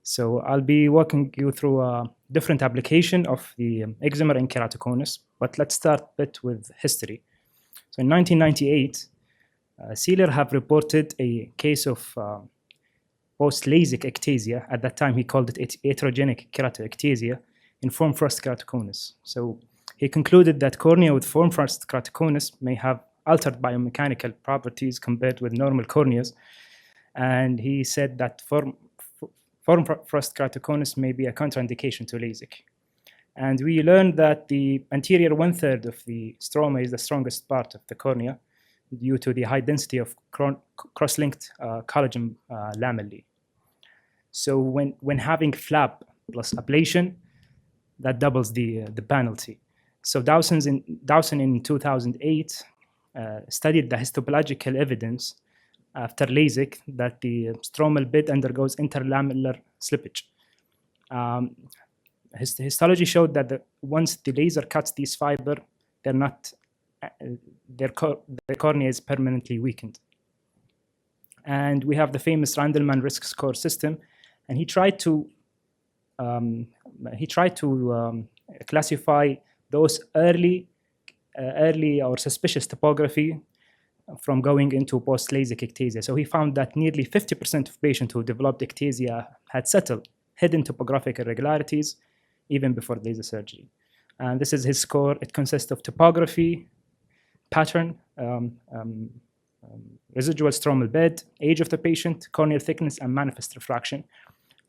So I'll be walking you through a different application of the Excimer and Keratoconus, but let's start a bit with history. So in 1998, Seeler have reported a case of post-LASIK ectasia. At that time, he called it heterogenic keratoectasia in form frost keratoconus. So he concluded that cornea with form frost keratoconus may have altered biomechanical properties compared with normal corneas. And he said that form frost keratoconus may be a contraindication to LASIK. And we learned that the anterior 1/3 of the stroma is the strongest part of the cornea due to the high density of cross-linked collagen lamellae. So when having flap plus ablation, that doubles the penalty. So Dawson in 2008 studied the histoplasmical evidence after LASIK that the stromal bed undergoes interlamellar slippage. Histology showed that once the laser cuts these fibers, their cornea is permanently weakened. And we have the famous Randleman risk score system, and he tried to classify those early or suspicious topography from going into post-LASIK ectasia. So he found that nearly 50% of patients who developed ectasia had subtle hidden topographic irregularities even before laser surgery. And this is his score. It consists of topography, pattern, residual stromal bed, age of the patient, corneal thickness, and manifest refraction.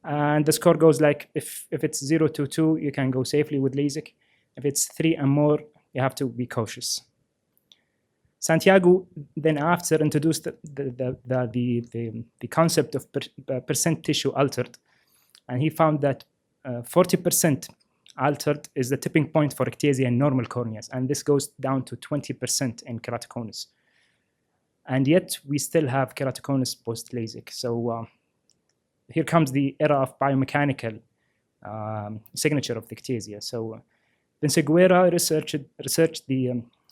And the score goes like, if it's 0 to 2, you can go safely with LASIK. If it's 3 and more, you have to be cautious. Santiago then after introduced the concept of percent tissue altered, and he found that 40% altered is the tipping point for ectasia in normal corneas, and this goes down to 20% in keratoconus. And yet we still have keratoconus post-LASIK. So here comes the era of biomechanical signature of the ectasia. So Vinciguerra researched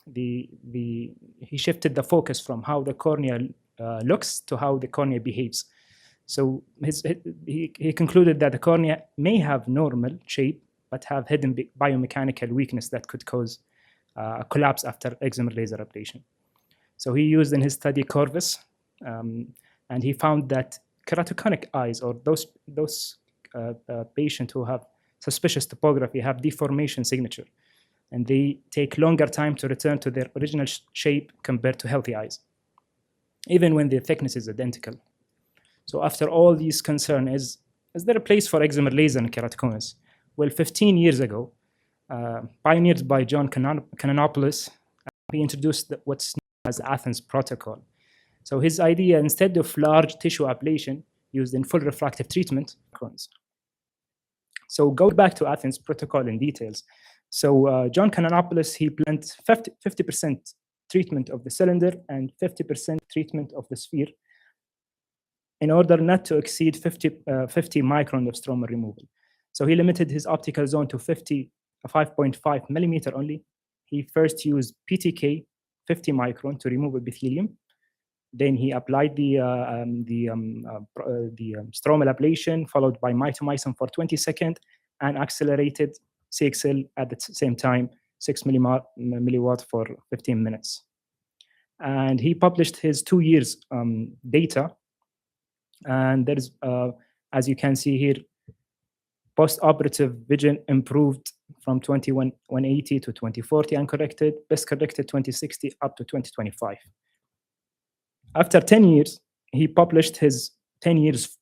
he shifted the focus from how the cornea looks to how the cornea behaves. So he concluded that the cornea may have normal shape, but have hidden biomechanical weakness that could cause a collapse after excimer laser ablation. So he used in his study Corvus, and he found that keratoconic eyes, or those patients who have suspicious topography, have deformation signature, and they take longer time to return to their original shape compared to healthy eyes, even when the thickness is identical. So after all these concerns, is there a place for excimer laser in keratoconus? Well, 15 years ago, pioneered by John Canonopoulos, he introduced what's known as the Athens protocol. So his idea, instead of large tissue ablation used in full refractive treatment, so go back to Athens protocol in details. So John Canonopoulos, he planned 50% treatment of the cylinder and 50% treatment of the sphere in order not to exceed 50 micron of stromal removal. So he limited his optical zone to 5.5 millimeter only. He first used PTK 50 micron to remove epithelium. Then he applied the stromal ablation, followed by mitomycin for 20 seconds, and accelerated CXL at the same time, 6 milliwatt for 15 minutes. And he published his 2 years data. And there is, as you can see here, post-operative vision improved from 2180 to 2040 uncorrected, best corrected 2060 up to 2025. After 10 years, he published his 10 years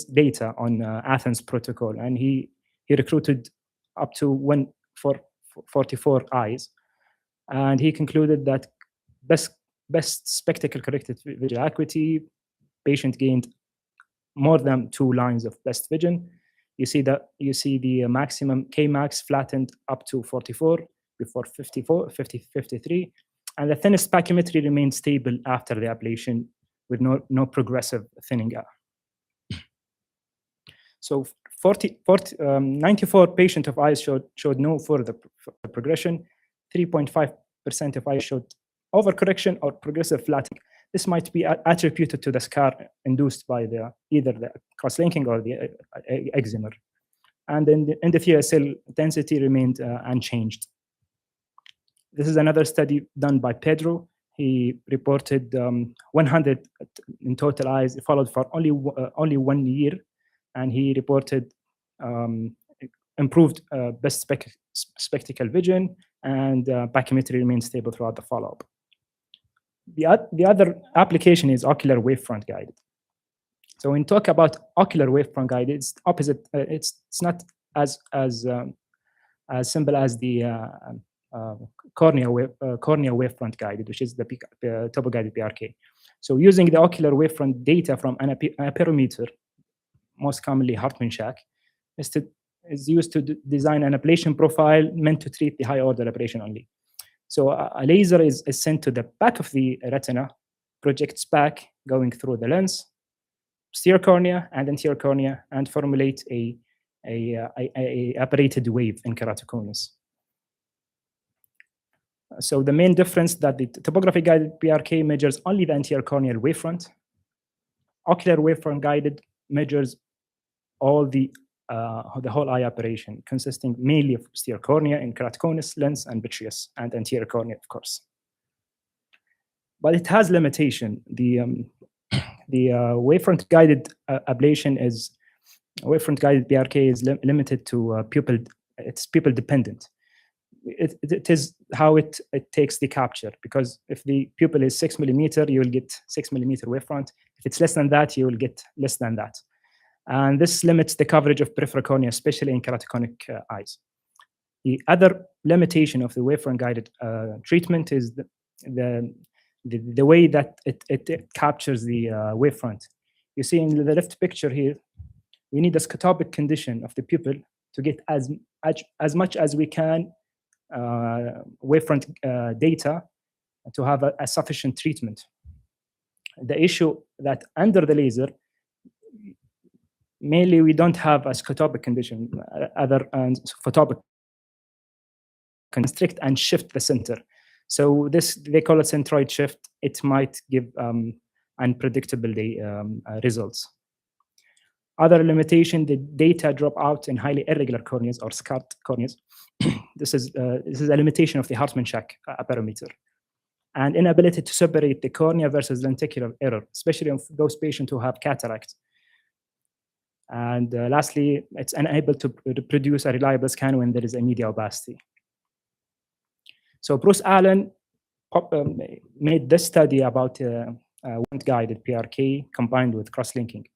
data on Athens protocol, and he recruited up to 44 eyes, and he concluded that best spectacle corrected visual acuity, patient gained more than 2 lines of best vision. You see the maximum Kmax flattened up to 44 before 53, and the thinnest pachymetry remained stable after the ablation with no progressive thinning out. So 94 patients of eyes showed no further progression. 3.5% of eyes showed overcorrection or progressive flattening. This might be attributed to the scar induced by either the cross-linking or the excimer. And in the endothelial cell density remained unchanged. This is another study done by Pedro. He reported 100 in total eyes, followed for only 1 year, and he reported improved best spectacle vision, and pachymetry remained stable throughout the follow-up. The other application is ocular wavefront guided. So when we talk about ocular wavefront guided, it's opposite. It's not as simple as the cornea wavefront guided, which is the topo-guided PRK. So using the ocular wavefront data from an apeirometer, most commonly Hartmann-Shack, is used to design an ablation profile meant to treat the high-order aberration only. So a laser is sent to the back of the retina, projects back, going through the lens, posterior cornea and anterior cornea, and formulate a apparated wave in keratoconus. So the main difference that the topography guided PRK measures only the anterior corneal wavefront. Ocular wavefront guided measures all the whole eye apparition, consisting mainly of posterior cornea in keratoconus, lens, and vitreous, and anterior cornea, of course. But it has limitation. The wavefront guided ablation is wavefront guided PRK is limited to pupil. It's pupil dependent. It is how it takes the capture, because if the pupil is 6 millimeter, you will get 6 millimeter wavefront. If it's less than that, you will get less than that. And this limits the coverage of peripheral cornea, especially in keratoconic eyes. The other limitation of the wavefront guided treatment is the way that it captures the wavefront. You see in the left picture here, we need a scotopic condition of the pupil to get as much as we can wavefront data to have a sufficient treatment. The issue that under the laser, mainly we don't have a scotopic condition, photopic constrict and shift the center. So this, they call it centroid shift. It might give unpredictable results. Other limitation, the data drop out in highly irregular corneas or scarred corneas. This is a limitation of the Hartmann-Shack appeirometer. And inability to separate the cornea versus lenticular error, especially of those patients who have cataract. And lastly, it's unable to produce a reliable scan when there is a media opacity. So Bruce Allen made this study about wavefront-guided PRK combined with cross-linking.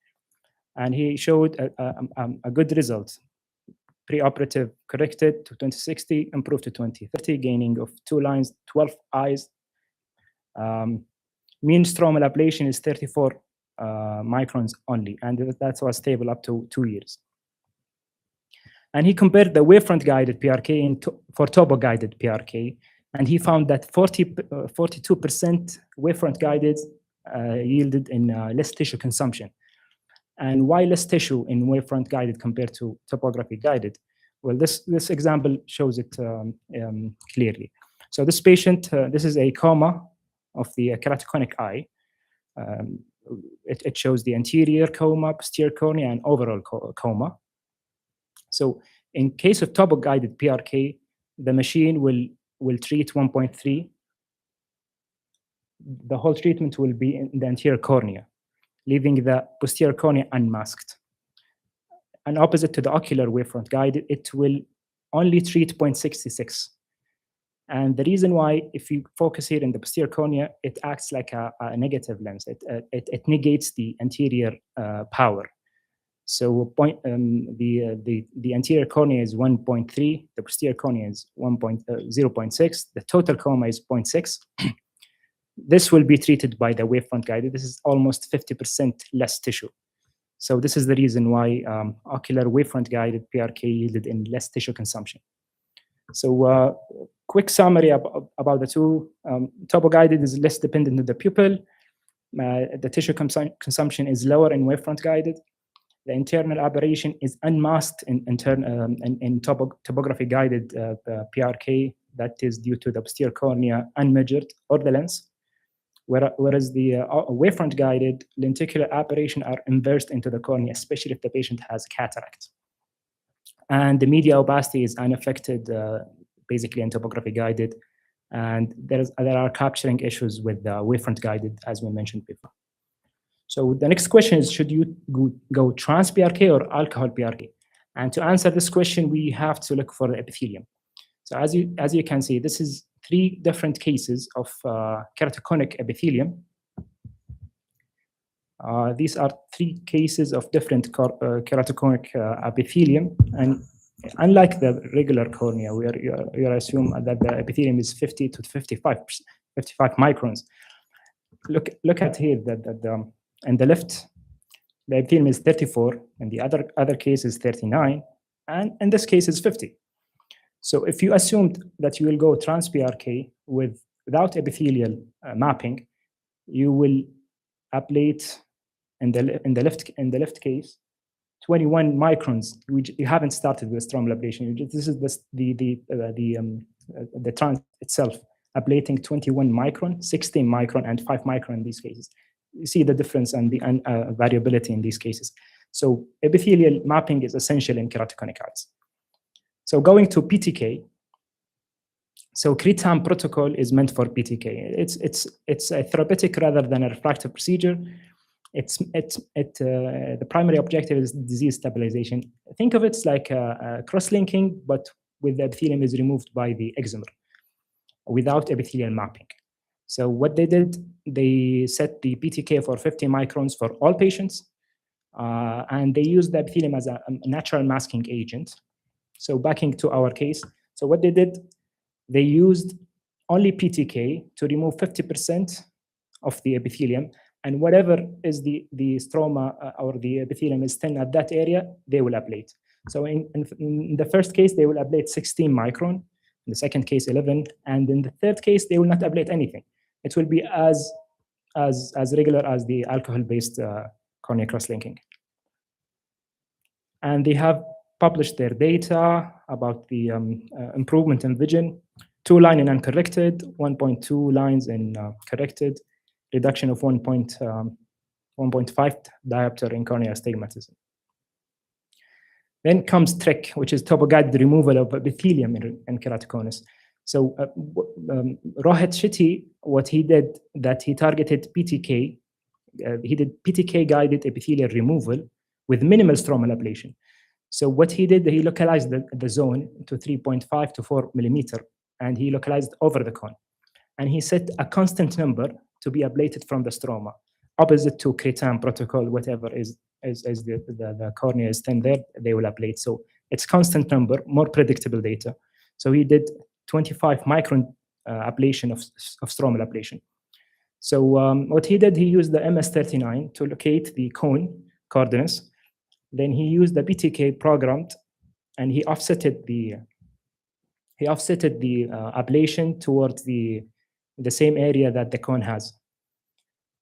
And he showed a good result. Preoperative corrected to 2060, improved to 2030, gaining of 2 lines, 12 eyes. Mean stromal ablation is 34 microns only, and that was stable up to 2 years. And he compared the wavefront-guided PRK for topo-guided PRK, and he found that 42% wavefront-guided yielded in less tissue consumption. And why less tissue in wavefront-guided compared to topography-guided? Well, this example shows it clearly. So this patient, this is a coma of the keratoconic eye. It shows the anterior coma, posterior cornea, and overall coma. So in case of topo-guided PRK, the machine will treat 1.3. The whole treatment will be in the anterior cornea, leaving the posterior cornea unmasked. And opposite to the ocular wavefront guided, it will only treat 0.66. And the reason why, if you focus here in the posterior cornea, it acts like a negative lens. It negates the anterior power. So the anterior cornea is 1.3, the posterior cornea is 0.6, the total coma is 0.6. This will be treated by the wavefront guided. This is almost 50% less tissue. So this is the reason why ocular wavefront guided PRK yielded in less tissue consumption. So quick summary about the two. Topo guided is less dependent on the pupil. The tissue consumption is lower in wavefront guided. The internal aberration is unmasked in topography guided PRK. That is due to the posterior cornea unmeasured or the lens. whereas the wavefront-guided lenticular aberration are inversed into the cornea, especially if the patient has cataract. And the media opacity is unaffected, basically, in topography-guided. And there are capturing issues with the wavefront-guided, as we mentioned before. So the next question is, should you go trans-PRK or alcohol PRK? And to answer this question, we have to look for the epithelium. So as you can see, this is 3 different cases of keratoconic epithelium. These are 3 cases of different keratoconic epithelium. And unlike the regular cornea, where you assume that the epithelium is 50 to 55 microns, look at here that in the left, the epithelium is 34, and the other case is 39, and in this case is 50. So if you assumed that you will go trans-PRK without epithelial mapping, you will ablate in the left case 21 microns. You haven't started with stromal ablation. This is the trans itself ablating 21 micron, 16 micron, and 5 micron in these cases. You see the difference and the variability in these cases. So epithelial mapping is essential in keratoconic eyes. So going to PTK, so Cretan protocol is meant for PTK. It's a therapeutic rather than a refractive procedure. The primary objective is disease stabilization. Think of it like a cross-linking, but with the epithelium is removed by the excimer without epithelial mapping. So what they did, they set the PTK for 50 microns for all patients, and they used the epithelium as a natural masking agent. So backing to our case, so what they did, they used only PTK to remove 50% of the epithelium, and whatever is the stroma or the epithelium is thin at that area, they will ablate. So in the first case, they will ablate 16 micron, in the second case 11, and in the third case, they will not ablate anything. It will be as regular as the alcohol-based cornea cross-linking. And they have published their data about the improvement in vision, 2 lines in uncorrected, 1.2 lines in corrected, reduction of 1.5 diopter in corneal astigmatism. Then comes TREC, which is topo-guided removal of epithelium in keratoconus. So Rohit Shetty, what he did, that he targeted PTK, he did PTK-guided epithelial removal with minimal stromal ablation. So what he did, he localized the zone to 3.5 to 4 millimeter, and he localized over the cone. And he set a constant number to be ablated from the stroma, opposite to Cretan protocol, whatever is the cornea is thin there, they will ablate. So it's constant number, more predictable data. So he did 25 micron ablation of stromal ablation. So what he did, he used the MS39 to locate the cone coordinates. Then he used the BTK programmed, and he offsetted the ablation towards the same area that the cone has.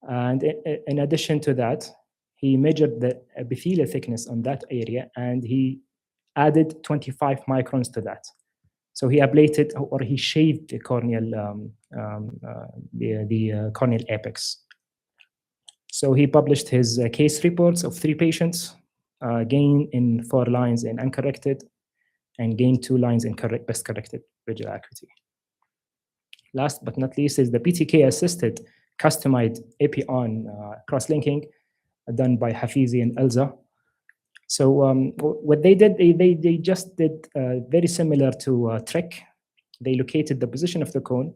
And in addition to that, he measured the epithelial thickness on that area, and he added 25 microns to that. So he ablated, or he shaved the corneal, corneal apex. So he published his case reports of 3 patients, gain in 4 lines in uncorrected, and gain 2 lines in best corrected visual acuity. Last but not least is the PTK-assisted customized epi-on cross-linking done by Hafizi and Elza. So what they did, they just did very similar to TREC. They located the position of the cone,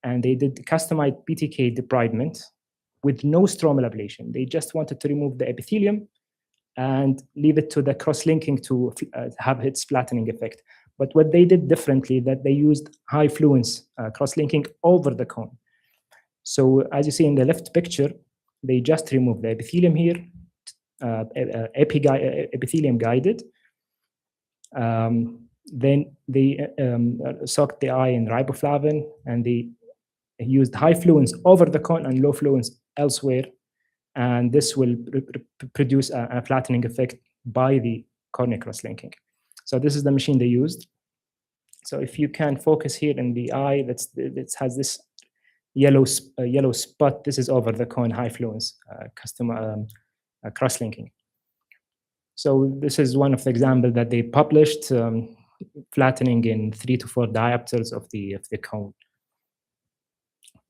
and they did customized PTK debridement with no stromal ablation. They just wanted to remove the epithelium and leave it to the cross-linking to have its flattening effect. But what they did differently, that they used high fluence cross-linking over the cone. So as you see in the left picture, they just removed the epithelium here, epithelium guided. Then they soaked the eye in riboflavin, and they used high fluence over the cone and low fluence elsewhere. And this will produce a flattening effect by the cornea cross-linking. So this is the machine they used. So if you can focus here in the eye, that has this yellow spot. This is over the cone high fluence cross-linking. So this is one of the examples that they published, flattening in 3 to 4 diopters of the cone.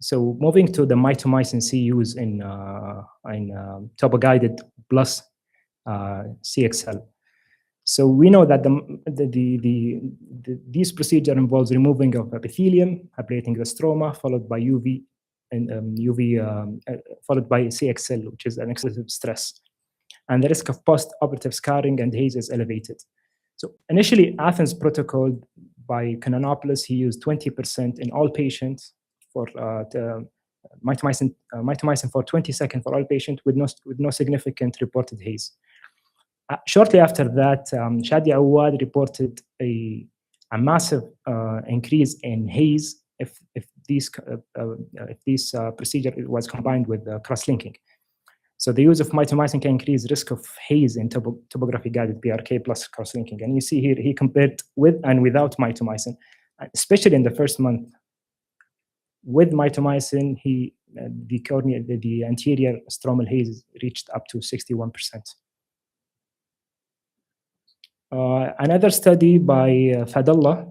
So moving to the mitomycin C use in turbo-guided plus CXL. So we know that this procedure involves removing of epithelium, ablating the stroma, followed by UV and followed by CXL, which is an excessive stress. And the risk of post-operative scarring and haze is elevated. So initially, Athens protocol by Kanonopoulos, he used 20% in all patients for mitomycin for 20 seconds for all patients with no significant reported haze. Shortly after that, Shadia Awad reported a massive increase in haze if this procedure was combined with cross-linking. So the use of mitomycin can increase risk of haze in topography-guided PRK plus cross-linking. And you see here, he compared with and without mitomycin, especially in the first month. With mitomycin, the anterior stromal haze reached up to 61%. Another study by Fadallah,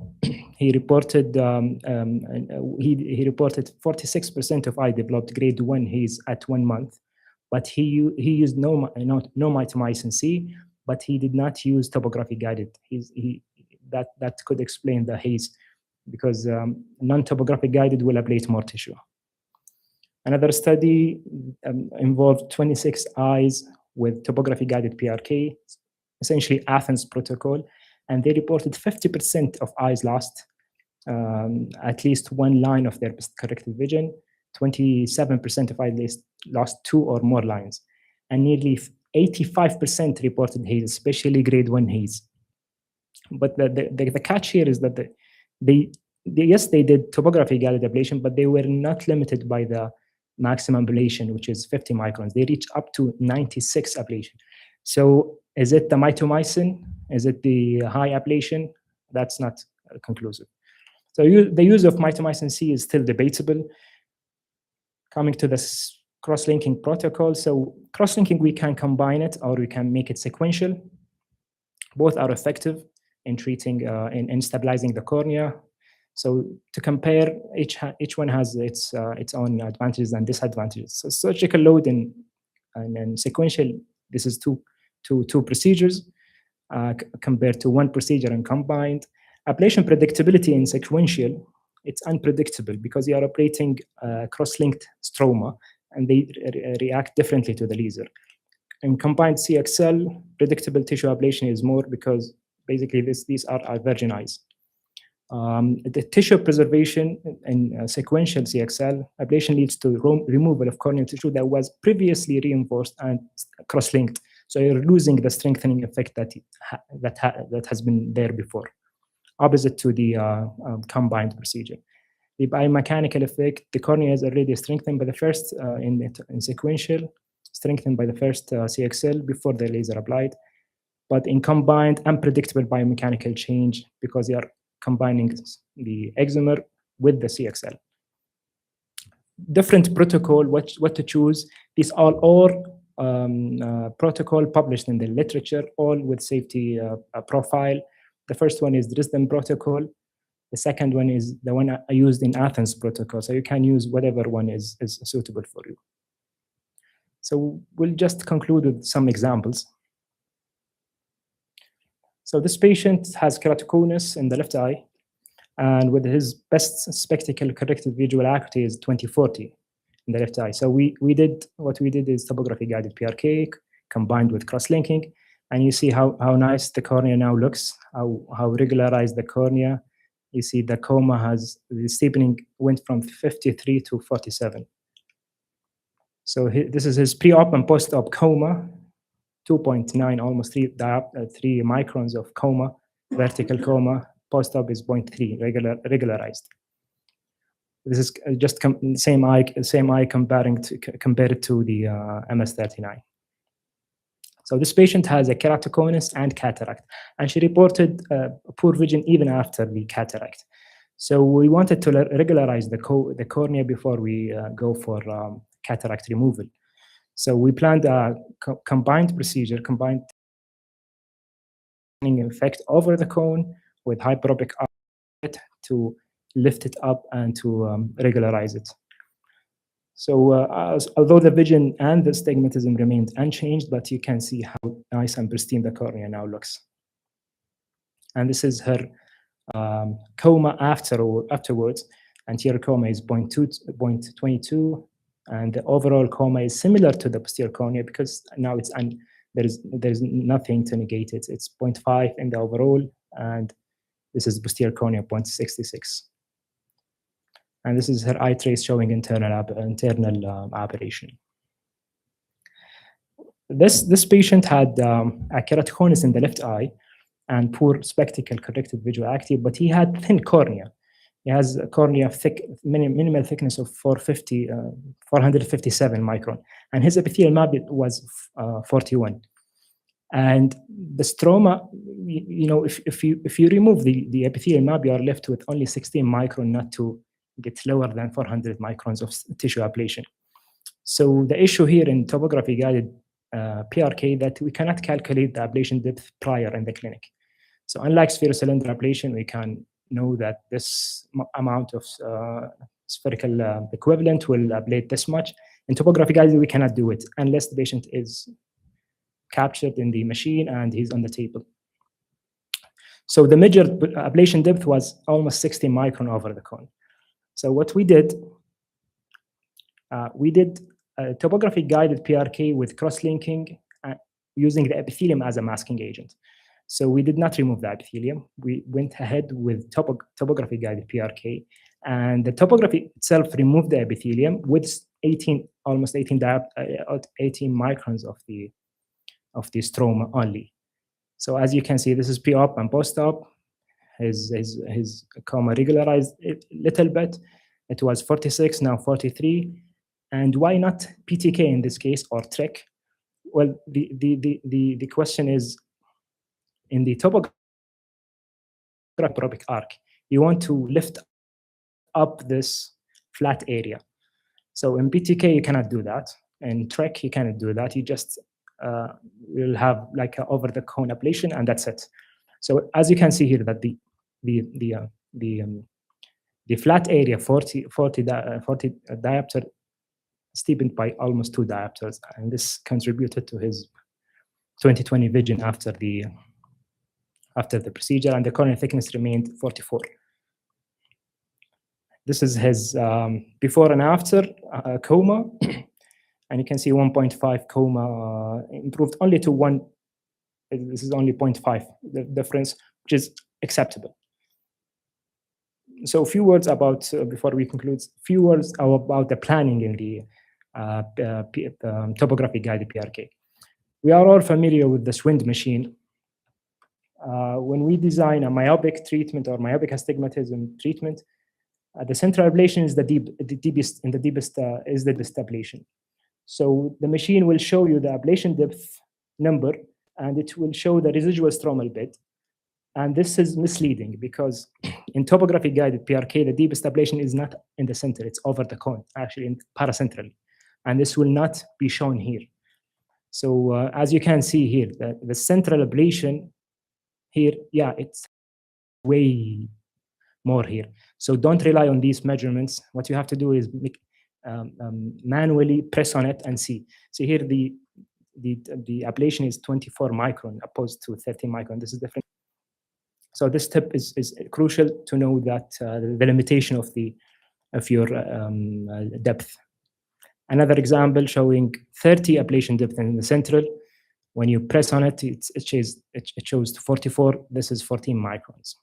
he reported 46% of eye developed grade 1 haze at 1 month, but he used no mitomycin C, but he did not use topography guided. That could explain the haze, because non-topography guided will ablate more tissue. Another study involved 26 eyes with topography guided PRK, essentially Athens protocol, and they reported 50% of eyes lost at least one line of their corrected vision, 27% of eyes lost 2 or more lines, and nearly 85% reported haze, especially grade 1 haze. But the catch here is that yes, they did topography guided ablation, but they were not limited by the maximum ablation, which is 50 microns. They reached up to 96 ablation. So is it the mitomycin? Is it the high ablation? That's not conclusive. So the use of mitomycin C is still debatable. Coming to this cross-linking protocol, so cross-linking, we can combine it or we can make it sequential. Both are effective in treating, in stabilizing the cornea. So to compare, each one has its own advantages and disadvantages. So surgical load and sequential, this is two procedures compared to one procedure and combined. Ablation predictability in sequential, it's unpredictable because you are operating cross-linked stroma and they react differently to the laser. In combined CXL, predictable tissue ablation is more because basically these are virgin eyes. The tissue preservation in sequential CXL, ablation leads to removal of corneal tissue that was previously reinforced and cross-linked. So you're losing the strengthening effect that has been there before, opposite to the combined procedure. The biomechanical effect, the cornea is already strengthened by the first in sequential, strengthened by the first CXL before the laser applied. But in combined, unpredictable biomechanical change because they are combining the excimer with the CXL. Different protocol, what to choose. These are all protocol published in the literature, all with safety profile. The first one is Dresden protocol. The second one is the one I used in Athens protocol. So you can use whatever one is suitable for you. So we'll just conclude with some examples. So this patient has keratoconus in the left eye, and with his best spectacle corrected visual acuity is 20/40 in the left eye. So what we did is topography guided PRK combined with cross-linking, and you see how nice the cornea now looks, how regularized the cornea. You see the coma the steepening went from 53 to 47. So this is his pre-op and post-op coma. 2.9, almost 3 microns of coma, vertical coma. Post-op is 0.3, regularized. This is just same eye compared to the MS-39. So this patient has a keratoconus and cataract, and she reported poor vision even after the cataract. So we wanted to regularize the cornea before we go for cataract removal. So we planned a combined procedure, combined effect over the cone with hyperopic eye to lift it up and to regularize it. So although the vision and the stigmatism remained unchanged, but you can see how nice and pristine the cornea now looks. And this is her coma afterwards. Anterior coma is 0.22, and the overall coma is similar to the posterior cornea because now it's there's nothing to negate it. It's 0.5 in the overall, and this is posterior cornea 0.66. And this is her eye trace showing internal aberration. This patient had a keratoconus in the left eye and poor spectacle corrected visual acuity, but he had thin cornea. He has a cornea minimal thickness of 457 micron, and his epithelial map was 41. And the stroma, if you remove the epithelial map, you are left with only 16 micron, not to get lower than 400 microns of tissue ablation. So the issue here in topography guided PRK that we cannot calculate the ablation depth prior in the clinic. So unlike spherocylinder ablation, we can know that this amount of spherical equivalent will ablate this much. In topography guided, we cannot do it unless the patient is captured in the machine and he's on the table. So the measured ablation depth was almost 60 micron over the cone. So what we did topography guided PRK with cross-linking using the epithelium as a masking agent. So we did not remove the epithelium. We went ahead with topography guided PRK, and the topography itself removed the epithelium with almost 18 microns of the stroma only. So as you can see, this is pre-op and post-op. His coma regularized a little bit. It was 46, now 43. And why not PTK in this case, or TREC? Well, the question is, in the topographic arc, you want to lift up this flat area. So in PTK, you cannot do that. In TREC, you cannot do that. You just will have like a over the cone ablation, and that's it. So as you can see here, that the flat area 40 diopter steepened by almost 2 diopters, and this contributed to his 20/20 vision after the procedure, and the corneal thickness remained 44. This is his before and after coma, and you can see 1.5 coma improved only to 1. This is only 0.5 the difference, which is acceptable. So a few words about, before we conclude, few words about the planning in the topography guided PRK. We are all familiar with the Schwind machine. When we design a myopic treatment or myopic astigmatism treatment, the central ablation is the deepest ablation. So the machine will show you the ablation depth number, and it will show the residual stromal bed. And this is misleading because in topography guided PRK, the deepest ablation is not in the center, it's over the cone, actually in paracentrally. And this will not be shown here. So as you can see here, the central ablation here, yeah, it's way more here. So don't rely on these measurements. What you have to do is manually press on it and see. So here the ablation is 24 micron opposed to 30 micron. This is different. So this tip is crucial to know that the limitation of your depth. Another example showing 30 ablation depth in the central. When you press on it, it shows 44. This is 14 microns.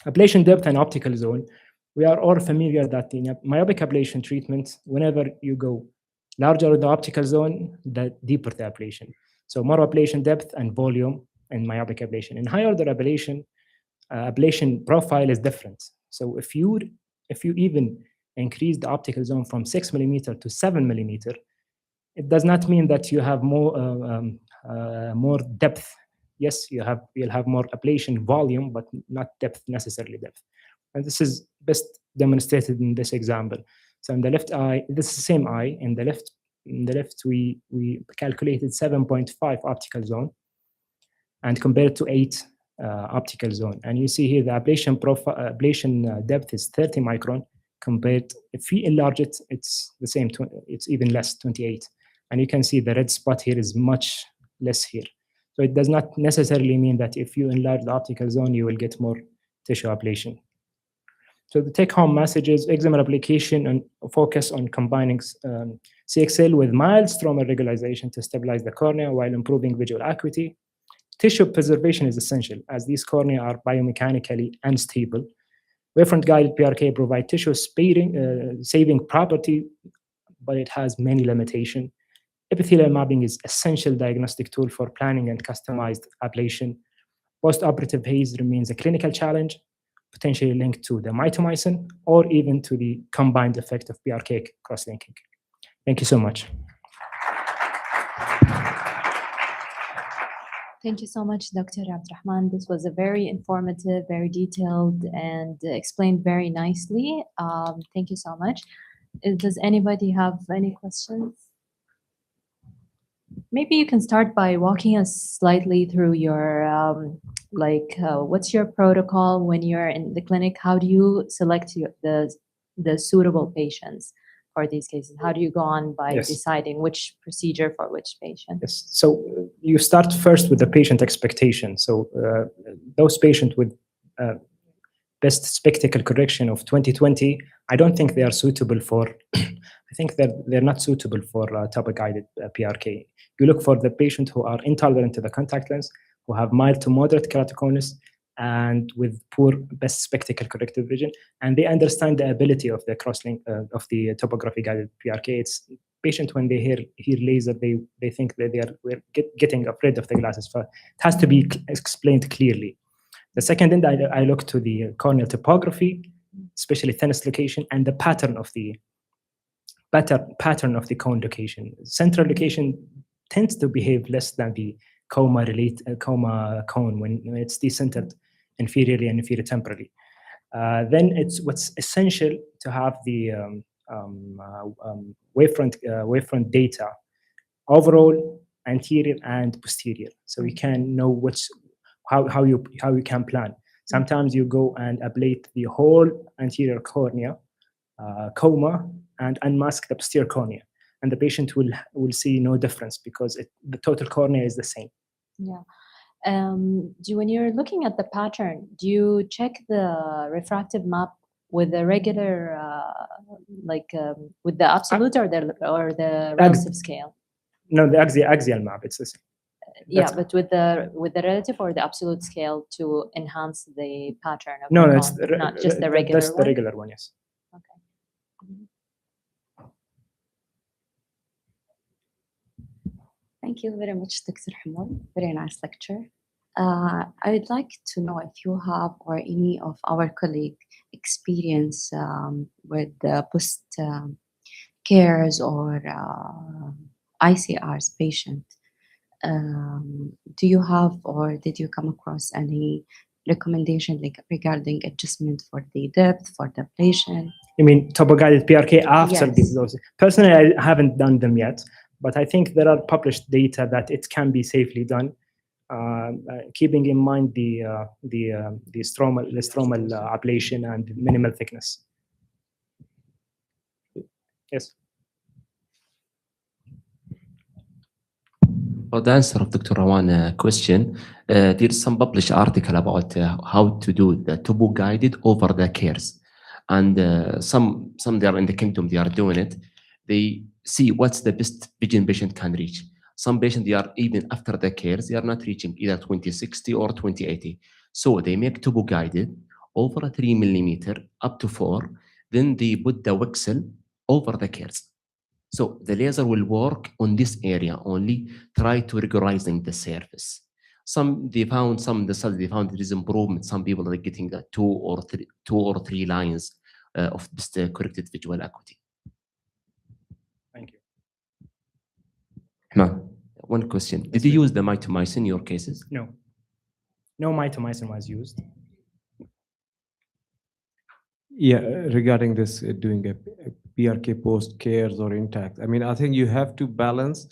Ablation depth and optical zone. We are all familiar that in a myopic ablation treatment, whenever you go larger the optical zone, the deeper the ablation. So more ablation depth and volume in myopic ablation. In high order ablation, ablation profile is different. So if you even increase the optical zone from 6 millimeter to 7 millimeter, it does not mean that you have more depth. Yes, you'll have more ablation volume, but not depth necessarily depth. And this is best demonstrated in this example. So in the left eye, this is the same eye. In the left, we calculated 7.5 optical zone and compared to 8 optical zone. And you see here the ablation depth is 30 micron compared, if we enlarge it, it's the same, it's even less, 28. And you can see the red spot here is much less here. So it does not necessarily mean that if you enlarge the optical zone, you will get more tissue ablation. So the take-home message is Excimer application and focus on combining CXL with mild stromal regularization to stabilize the cornea while improving visual acuity. Tissue preservation is essential as these cornea are biomechanically unstable. Wavefront-guided PRK provide tissue saving property, but it has many limitations. Epithelial mapping is essential diagnostic tool for planning and customized ablation. Post-operative haze remains a clinical challenge, potentially linked to the mitomycin or even to the combined effect of PRK cross-linking. Thank you so much. Thank you so much, Dr. Abdulrahman. This was a very informative, very detailed, and explained very nicely. Thank you so much. Does anybody have any questions? Maybe you can start by walking us slightly through your, what's your protocol when you're in the clinic? How do you select the suitable patients for these cases? How do you go on by deciding which procedure for which patient? Yes. So you start first with the patient expectation. So those patients with best spectacle correction of 20/20, I don't think they are suitable for, I think that they're not suitable for topo-guided PRK. You look for the patient who are intolerant to the contact lens, who have mild to moderate keratoconus, and with poor best spectacle corrective vision, and they understand the ability of the crosslink of the topography guided PRK. It's patient when they hear laser, they think that they are getting afraid of the glasses. So it has to be explained clearly. The second end, I look to the corneal topography, especially thinnest location, and the pattern of the cone location. Central location tends to behave less than the coma cone when it's decentered inferiorly and inferior temporally. Then it's what's essential to have the wavefront data, overall, anterior and posterior, so we can know how you can plan. Sometimes you go and ablate the whole anterior cornea, coma, and unmask the posterior cornea, and the patient will see no difference because the total cornea is the same. Yeah. When you're looking at the pattern, do you check the refractive map with the regular, with the absolute or the relative scale? No, the axial map. It's the same. Yeah, but with the relative or the absolute scale to enhance the pattern of no, the it's not just the regular one. That's the regular one, yes. Okay. Thank you very much, Dr. Hamoud. Very nice lecture. I would like to know if you have or any of our colleagues experience with post cares or ICRs patient. Do you have or did you come across any recommendation regarding adjustment for the depth for the ablation? You mean topo-guided PRK after Yes. those? Personally, I haven't done them yet, but I think there are published data that it can be safely done, keeping in mind the stromal ablation and minimal thickness. Yes. For the answer of Dr. Rawan's question, there is some published article about how to do the topo-guided over the cares, and some they are in the kingdom, they are doing it. They see what's the best vision patient can reach. Some patients, they are even after the cares, they are not reaching either 20/60 or 20/80. So they make topo-guided over a 3 millimeter up to 4, then they put the Wexel over the cares. So the laser will work on this area only, try to regularizing the surface. The study they found there is improvement. Some people are getting 2 or 3 lines of best corrected visual acuity. Thank you. Ahmed, one question. Did you use the mitomycin in your cases? No. No mitomycin was used. Yeah, regarding this doing a PRK post cares or intact, I mean, I think you have to balance.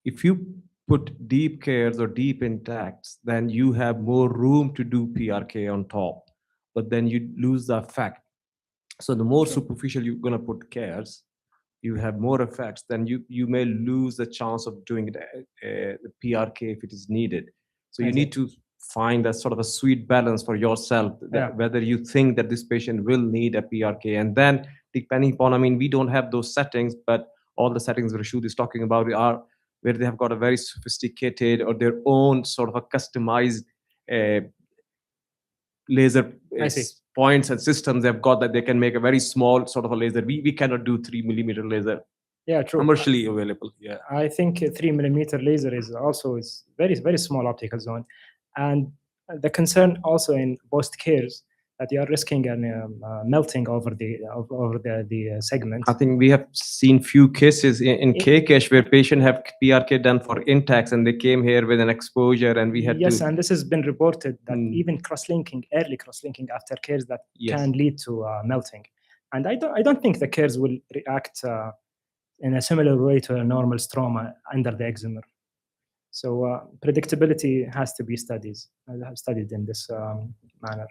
If you put deep cares or deep intacts, then you have more room to do PRK on top, but then you lose the effect. So the more superficial you're gonna put cares, you have more effects, then you may lose the chance of doing the PRK if it is needed. So you need to find a sort of a sweet balance for yourself, that whether you think that this patient will need a PRK, and then depending upon, I mean, we don't have those settings, but all the settings Rashid is talking about are where they have got a very sophisticated or their own sort of a customized laser points and systems they've got, that they can make a very small sort of a laser. We cannot do 3mm laser. Yeah, true. Commercially available. Yeah. I think a 3mm laser is also very, very small optical zone. And the concern also in post cares that you are risking melting over the segment. I think we have seen few cases in KCASH where patients have PRK done for intacts and they came here with an exposure and we had to... Yes, and this has been reported that even early cross-linking after cares that can lead to melting. And I don't think the cares will react in a similar way to a normal stroma under the excimer. So predictability has to be studied in this manner.